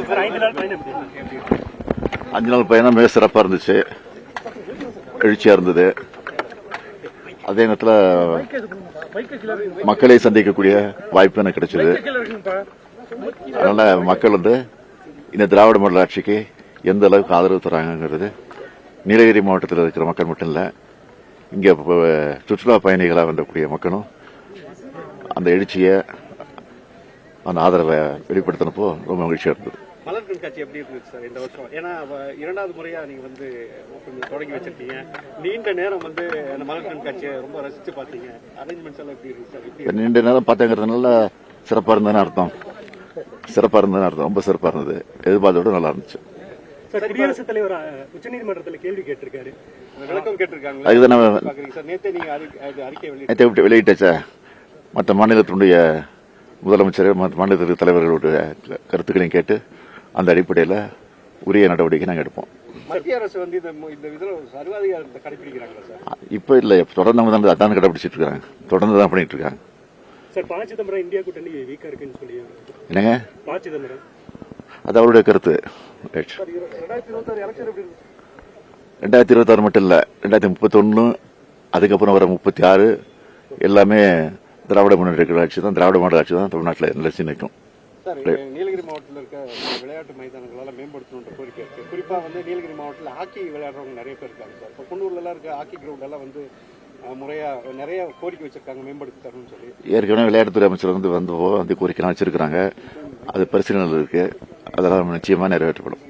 5 நாள் பயணம் மிக சிறப்பா இருந்துச்சு, எழுச்சியா இருந்தது. அதே நேரத்தில் மக்களை சந்திக்கக்கூடிய வாய்ப்பு எனக்கு கிடைச்சது. அதனால மக்கள் இந்த திராவிட மாடல் ஆட்சிக்கு எந்த அளவுக்கு ஆதரவு தராங்கிறது நீலகிரி மாவட்டத்தில் இருக்கிற மக்கள் மட்டும் இல்ல, இங்க சுற்றுலா பயணிகளாக வரக்கூடிய மக்களும் அந்த எழுச்சியை, அந்த ஆதரவை வெளிப்படுத்தினப்போ ரொம்ப மகிழ்ச்சியா இருந்தது. மலர் கண்காட்சி எப்படி இருந்துச்சு சார் இந்த வருஷம்? ஏன்னா 2வது முறையா நீங்க தொடங்கி வச்சிருக்கீங்க. நீண்ட நேரம் அந்த மலர் கண்காட்சியை ரொம்ப ரசிச்சு பாத்தீங்க. அரேஞ்ச்மெண்ட்ஸ் எல்லாம் எப்படி இருக்கு சார்? நீண்ட நேரம் பார்த்தங்கிறதுனால சிறப்பா இருந்ததுன்னு அர்த்தம். ரொம்ப சிறப்பா இருந்தது. எதிர்பார்த்தோட நல்லா இருந்துச்சு. குடியரசுத் தலைவர் உச்சநீதிமன்றத்தில் கேள்வி கேட்டிருக்காரு, விளக்கம் கேட்டிருக்காங்க. அதுதான் நேற்று வெளியிட்டாச்சா. மற்ற மாநிலத்தினுடைய முதலமைச்சர், மாநில தலைவர்களுடைய கருத்துக்களையும் கேட்டு அந்த அடிப்படையில் உரிய நடவடிக்கை நாங்கள் எடுப்போம். மத்திய அரசு இந்த சர்வாதிகாரத்தை கடைபிடிக்கிறாங்களா சார்? இப்ப இல்ல, தொடர்ந்து அவங்க அதான் கடைபிடிச்சிட்டு இருக்காங்க, தொடர்ந்து தான் பண்ணிட்டு இருக்காங்க. சார், ப. சிதம்பரம் இந்தியா கூட்டணி வீக்கா இருக்குன்னு சொல்லி என்னங்க? ப. சிதம்பரம் அது அவருடைய கருத்து. 2026 மட்டும் இல்ல, 2031, அதுக்கப்புறம் வர 36 எல்லாமே திராவிட முன்னேற்ற ஆட்சி தான், திராவிட மாடல் ஆட்சி தான் தமிழ்நாட்டில் நிலைச்சு நிற்கும். நீலகிரி மாவட்டத்தில் இருக்க விளையாட்டு மைதானங்களால் மேம்படுத்தணுன்ற கோரிக்கை இருக்கு. குறிப்பா நீலகிரி மாவட்டத்தில் ஹாக்கி விளையாடுறவங்க நிறைய பேர் இருக்காங்க சார். இப்போ குன்னூர்ல எல்லாம் இருக்க ஹாக்கி கிரவுண்ட் எல்லாம் முறையா நிறைய கோரிக்கை வச்சிருக்காங்க மேம்படுத்தி தரணும்னு சொல்லி. ஏற்கனவே விளையாட்டுத்துறை அமைச்சர் வந்து கோரிக்கை வச்சிருக்காங்க. அது பரிசீலனையில் இருக்கு. அதெல்லாம் நிச்சயமா நிறைவேற்றப்படும்.